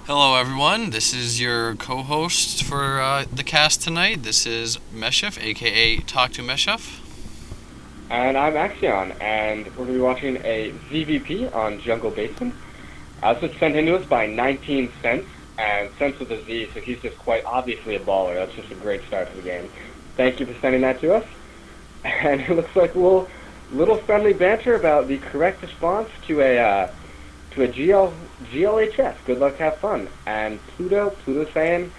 Hello, everyone. This is your co-host for the cast tonight. This is Meshef, aka Talk to Meshef. And I'm Axion, and we're going to be watching a ZVP on Jungle Basin. This was sent in to us by NinteenCentz, and Centz with a Z, so he's just quite obviously a baller. That's just a great start to the game. Thank you for sending that to us. And it looks like a little friendly banter about the correct response to a GLHS. Good luck, have fun. And Pluto's saying,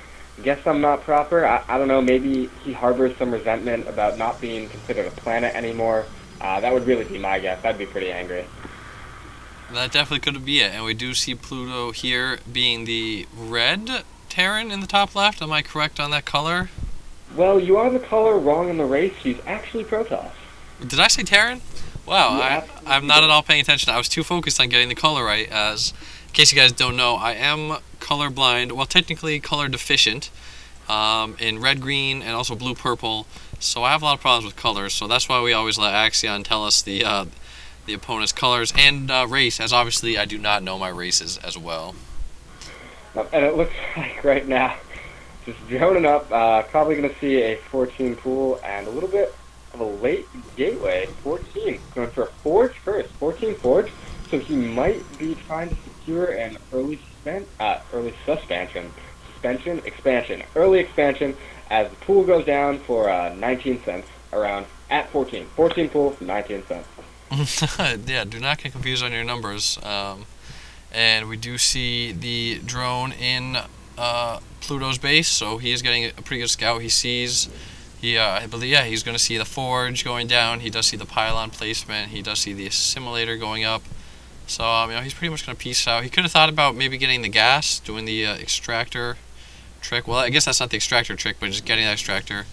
guess I'm not proper. I don't know, maybe he harbors some resentment about not being considered a planet anymore. That would really be my guess. I'd be pretty angry. That definitely could be it. And we do see Pluto here being the red Terran in the top left. Am I correct on that color? Well, you are the color wrong in the race. He's actually Protoss. Did I say Terran? Wow, Yeah, I'm not at all paying attention. I was too focused on getting the color right. As, in case you guys don't know, I am colorblind. Well, technically color deficient in red, green, and also blue, purple. So I have a lot of problems with colors. So that's why we always let Axion tell us the opponent's colors and race, as obviously I do not know my races as well. And it looks like right now, just droning up, probably going to see a 14 pool and a little bit of a late gateway. 14 going for a forge first. 14 forge, so he might be trying to secure an early expansion as the pool goes down for NinteenCentz around at 14. 14 pool for NinteenCentz. Yeah, do not get confused on your numbers. And we do see the drone in Pluto's base, so he is getting a pretty good scout. He sees, I believe, yeah, he's going to see the forge going down. He does see the pylon placement. He does see the assimilator going up. So, he's pretty much going to peace out. He could have thought about maybe getting the gas, doing the extractor trick. Well, I guess that's not the extractor trick, but just getting that extractor.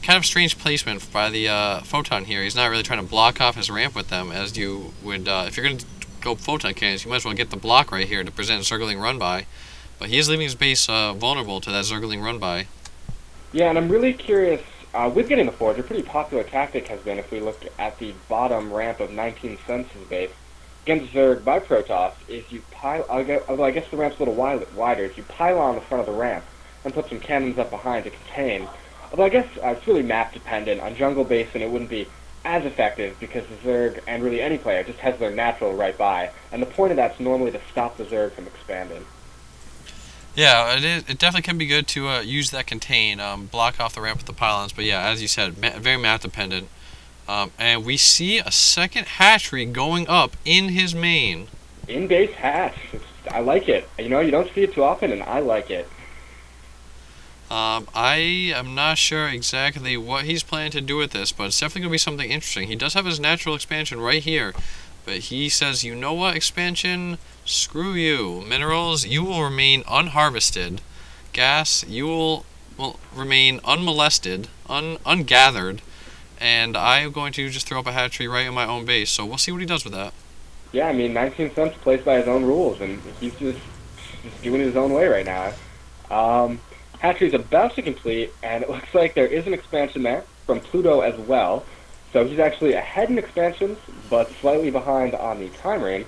Kind of strange placement by the photon here. He's not really trying to block off his ramp with them, as you would, if you're going to go photon cannons, you might as well get the block right here to present Zergling run-by. But he is leaving his base vulnerable to that Zergling run-by. Yeah, and I'm really curious, with getting the forge, a pretty popular tactic has been, if we look at the bottom ramp of NinteenCentz's base, against Zerg by Protoss, is you although I guess the ramp's a little wider, is you pile on the front of the ramp and put some cannons up behind to contain. Although I guess it's really map dependent. On Jungle Basin it wouldn't be as effective because the Zerg, and really any player, just has their natural right by. And the point of that's normally to stop the Zerg from expanding. Yeah, it definitely can be good to use that contain, block off the ramp with the pylons. But yeah, as you said, very map dependent. And we see a second hatchery going up in his main. In-base hatch. I like it. You don't see it too often, and I like it. I am not sure exactly what he's planning to do with this, but it's definitely going to be something interesting. He does have his natural expansion right here, but he says, you know what, expansion? Screw you. Minerals, you will remain unharvested. Gas, you will remain unmolested, ungathered, and I am going to just throw up a hatchery right in my own base, so we'll see what he does with that. Yeah, NinteenCentz plays by his own rules, and he's just doing it his own way right now. Hatchery's about to complete, and it looks like there is an expansion there from Pluto as well. So he's actually ahead in expansions, but slightly behind on the time ring,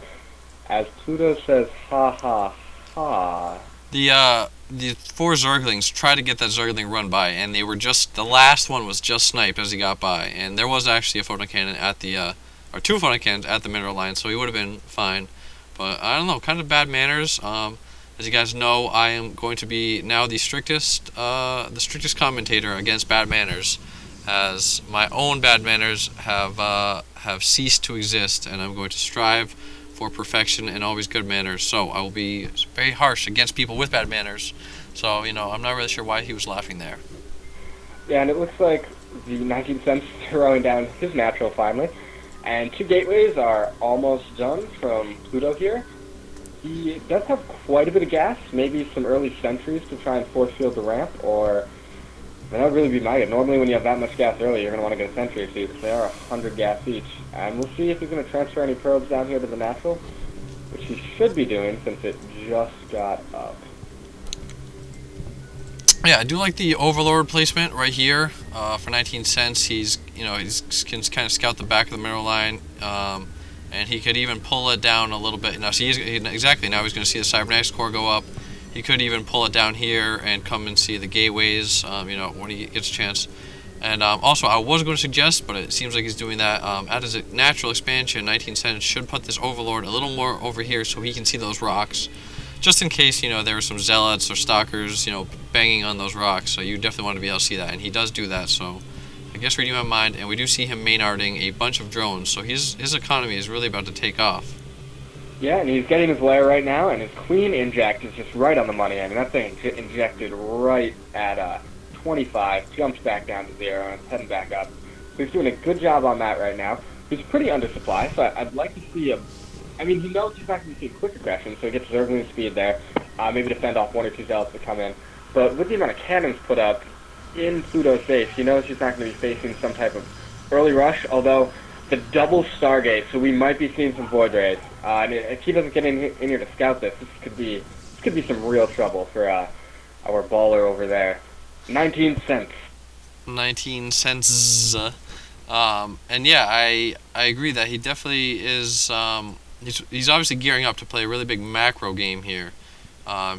as Pluto says, ha ha ha. The four Zerglings tried to get that Zergling run by, and they were the last one was just sniped as he got by, and there was actually a photon cannon at the, or two photon cannons at the mineral line, so he would have been fine. But I don't know, kind of bad manners. As you guys know, I am going to be now the strictest commentator against bad manners, as my own bad manners have ceased to exist, and I'm going to strive for perfection and always good manners. So I will be very harsh against people with bad manners. So I'm not really sure why he was laughing there. Yeah, and it looks like the NinteenCentz throwing down his natural finally, and two gateways are almost done from Pluto here. He does have quite a bit of gas, maybe some early sentries to try and force field the ramp, or that would really be my guess. Normally when you have that much gas early, you're going to want to get a sentry, so they are 100 gas each. And we'll see if he's going to transfer any probes down here to the natural, which he should be doing since it just got up. Yeah, I do like the Overlord placement right here for NinteenCentz. He can kind of scout the back of the mineral line. And he could even pull it down a little bit. Now, exactly, now he's going to see the cybernetics core go up. He could even pull it down here and come and see the gateways, you know, when he gets a chance. And also, I was going to suggest, but it seems like he's doing that. At his natural expansion, NinteenCentz should put this Overlord a little more over here so he can see those rocks. Just in case, you know, there were some zealots or stalkers, you know, banging on those rocks. So you definitely want to be able to see that. And he does do that, so I guess reading my mind. And we do see him main-arting a bunch of drones. So his economy is really about to take off. Yeah, and he's getting his lair right now, and his queen inject is just right on the money. I mean, that thing injected right at 25, jumps back down to 0, and it's heading back up. So he's doing a good job on that right now. He's pretty undersupplied, so I'd like to see him. I mean, he knows he's not going to see quick aggression, so he gets Zergling speed there. Maybe defend off 1 or 2 zealots to come in. But with the amount of cannons put up in Pluto's base, he knows he's not going to be facing some type of early rush, although the double Stargate, so we might be seeing some Void Rays. And if he doesn't get in here to scout this, this could be some real trouble for our baller over there. 19 cents. 19 cents. And yeah, I agree that he definitely is. He's obviously gearing up to play a really big macro game here.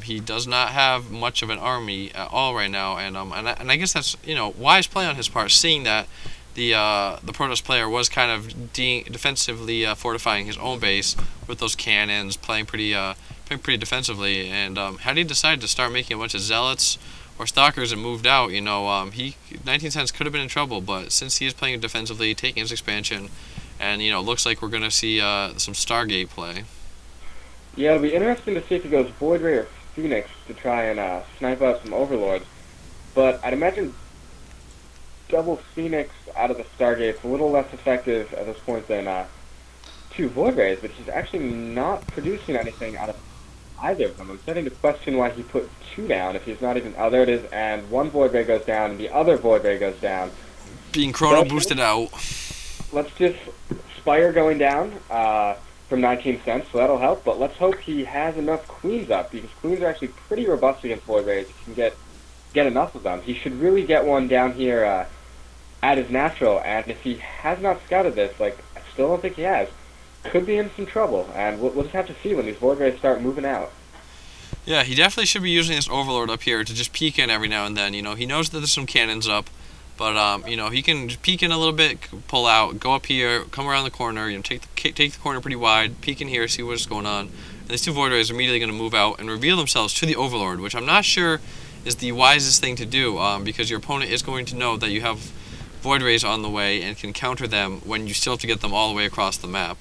He does not have much of an army at all right now, and I guess that's, you know, wise play on his part, seeing that the Protoss player was kind of defensively fortifying his own base with those cannons, playing pretty defensively. And had he decided to start making a bunch of zealots or stalkers and moved out, you know, 19cents could have been in trouble. But since he is playing defensively, taking his expansion, and you know, looks like we're gonna see some Stargate play. Yeah, it'll be interesting to see if he goes Void Ray or Phoenix to try and snipe out some Overlords. But I'd imagine double Phoenix out of the Stargate's a little less effective at this point than 2 Void Rays, but he's actually not producing anything out of either of them. I'm starting to question why he put 2 down if he's not even... Oh, there it is, and 1 Void Ray goes down, and the other Void Ray goes down. Being chrono boosted out. Let's just... Spire going down from 19cents, so that'll help, but let's hope he has enough Queens up, because Queens are actually pretty robust against Void Rays. You can get enough of them. He should really get one down here at his natural, and if he has not scouted this, like, I still don't think he has, could be in some trouble, and we'll just have to see when these Void Rays start moving out. Yeah, he definitely should be using this Overlord up here to just peek in every now and then. You know, he knows that there's some cannons up, but you know, he can peek in a little bit, pull out, go up here, come around the corner, you know, take the corner pretty wide, peek in here, see what's going on. And these 2 Void Rays are immediately going to move out and reveal themselves to the Overlord, which I'm not sure is the wisest thing to do, because your opponent is going to know that you have Void Rays on the way and can counter them when you still have to get them all the way across the map.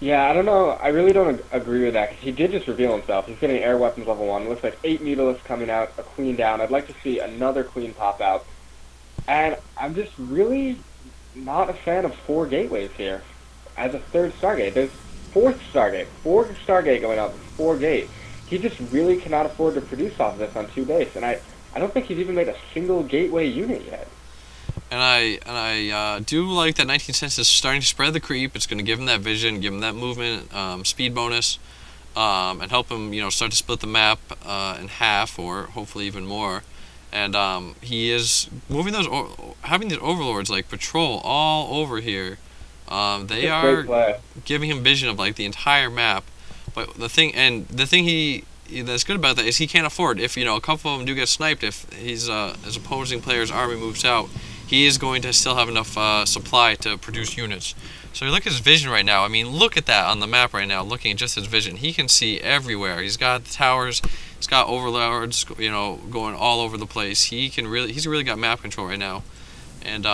Yeah, I don't know. I really don't agree with that, because he did just reveal himself. He's getting air weapons level 1. It looks like 8 Mutalisks coming out, a Queen down. I'd like to see another Queen pop out. And I'm just really not a fan of 4 gateways here as a 3rd Stargate. There's 4th Stargate. 4th Stargate going out, 4 gate. He just really cannot afford to produce off of this on 2 base. And I don't think he's even made a single gateway unit yet. And I do like that 19cents is starting to spread the creep. It's going to give him that vision, give him that movement, speed bonus, and help him, you know, start to split the map in half, or hopefully even more. And he is moving those, having these Overlords like patrol all over here. They are giving him vision of like the entire map. But the thing that's good about that is he can't afford, if you know a couple of them do get sniped, if his opposing player's army moves out, he is going to still have enough supply to produce units. So you look at his vision right now. I mean, look at that on the map right now. Looking at just his vision, he can see everywhere. He's got the towers. He's got Overlords, you know, going all over the place. He's really got map control right now. And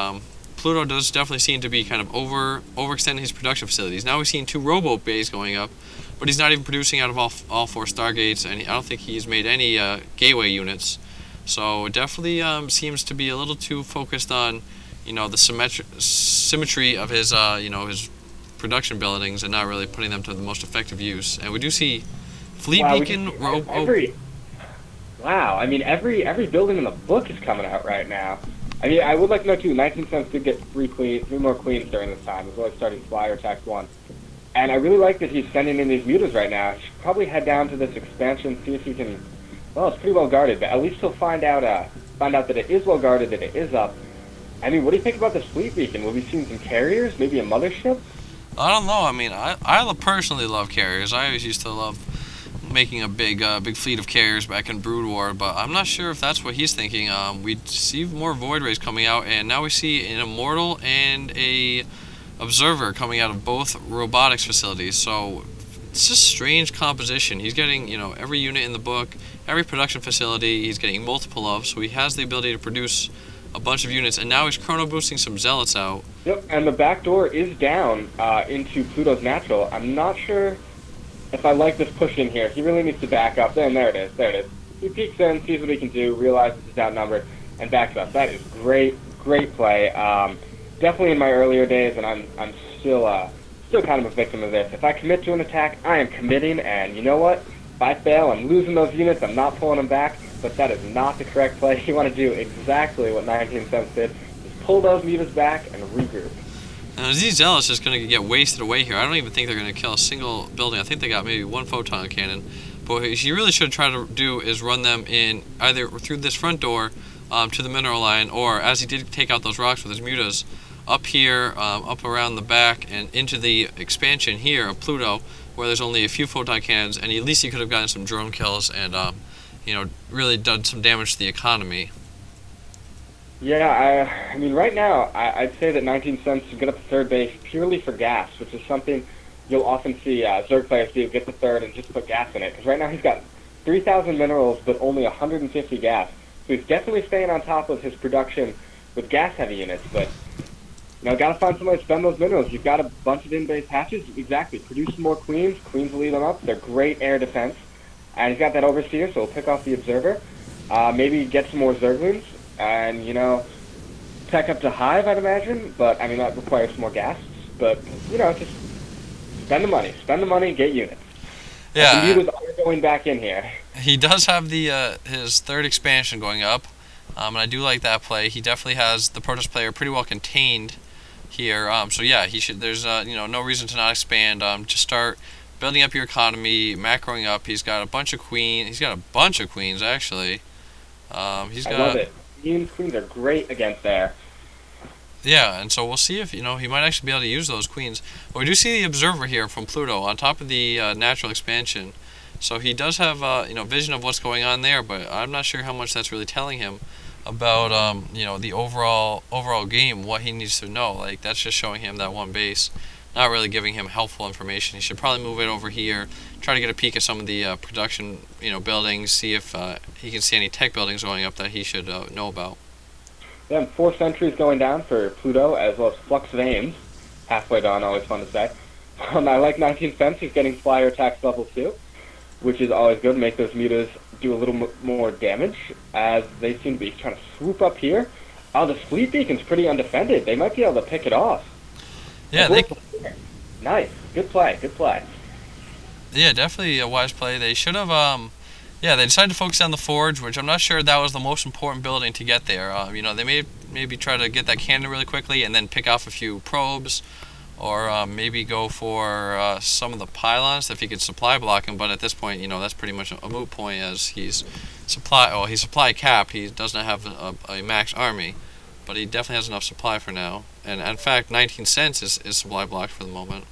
Pluto does definitely seem to be kind of overextending his production facilities. Now we've seen 2 rowboat bays going up, but he's not even producing out of all 4 Stargates, and I don't think he's made any gateway units. So it definitely seems to be a little too focused on, you know, the symmetry of his, you know, his production buildings, and not really putting them to the most effective use. And we do see Fleet Beacon. Wow, I mean, every building in the book is coming out right now. I mean, I would like to know too. 19cents did get 3 more queens during this time, as well as starting Flyer Tax 1. And I really like that he's sending in these mutas right now. He should probably head down to this expansion, see if he can. Well, it's pretty well guarded, but at least he'll find out that it is well guarded, that it is up. I mean, what do you think about this Fleet Beacon? Will we see some carriers, maybe a mothership? I don't know. I mean, I personally love carriers. I always used to love making a big fleet of carriers back in Brood War, but I'm not sure if that's what he's thinking. We see more Void Rays coming out, and now we see an Immortal and a Observer coming out of both robotics facilities. So it's just strange composition. He's getting, you know, every unit in the book, every production facility he's getting multiple of, so he has the ability to produce a bunch of units, and now he's chrono boosting some zealots out. Yep, and the back door is down into Pluto's natural. I'm not sure if I like this push in here. He really needs to back up. There it is. There it is. He peeks in, sees what he can do, realizes he's outnumbered, and backs up. That is great play. Definitely in my earlier days, and I'm still kind of a victim of this. If I commit to an attack, I am committing, and you know what? If I fail, I'm losing those units. I'm not pulling them back, but that is not the correct play. You want to do exactly what NinteenCentz did. Just pull those mutas back and regroup. These zealots just going to get wasted away here. I don't even think they're going to kill a single building. I think they got maybe one photon cannon. But what you really should try to do is run them in either through this front door to the mineral line, or as he did take out those rocks with his mutas, up here, up around the back, and into the expansion here of Pluto, where there's only a few photon cannons, and at least he could have gotten some drone kills and, you know, really done some damage to the economy. Yeah, I mean, right now, I'd say that NinteenCentz should get up the third base purely for gas, which is something you'll often see Zerg players do, get the third and just put gas in it. Because right now he's got 3,000 minerals, but only 150 gas. So he's definitely staying on top of his production with gas-heavy units, but, you know, got to find some way to spend those minerals. You've got a bunch of in-base hatches. Exactly. Produce some more queens. Queens will lead them up. They're great air defense. And he's got that overseer, so he'll pick off the observer. Maybe get some more Zerglings. And, you know, tech up to Hive, I'd imagine. But, I mean, that requires some more gas. But, you know, just spend the money. Spend the money, get units. Yeah. The mutas are going back in here. He does have the his third expansion going up. And I do like that play. He definitely has the Protoss player pretty well contained here. So yeah, he should. There's you know, no reason to not expand. Just start building up your economy, macroing up. He's got a bunch of queens. He's got a bunch of queens actually. I love it. Queens are great against there. Yeah, and so we'll see if, you know, he might actually be able to use those queens. But we do see the observer here from Pluto on top of the natural expansion. So he does have you know, vision of what's going on there, but I'm not sure how much that's really telling him about you know, the overall game, what he needs to know. Like, that's just showing him that one base, not really giving him helpful information. He should probably move it over here, try to get a peek at some of the production, you know, buildings, see if he can see any tech buildings going up that he should know about. Then 4 sentries going down for Pluto, as well as Flux Veins. Halfway done, always fun to say. I like NinteenCentz. He's getting flyer attacks level 2, which is always good. Make those mutas do a little more damage, as they seem to be trying to swoop up here. Oh, the fleet beacon's pretty undefended. They might be able to pick it off. Yeah, nice. Good play. Good play. Yeah, definitely a wise play. They should have, yeah, they decided to focus on the forge, which I'm not sure that was the most important building to get there. You know, they may maybe try to get that cannon really quickly and then pick off a few probes, or maybe go for some of the pylons if he could supply block him. But at this point, you know, that's pretty much a moot point, as he's supply capped. He doesn't have a max army, but he definitely has enough supply for now. And in fact, NinteenCentz is supply blocked for the moment.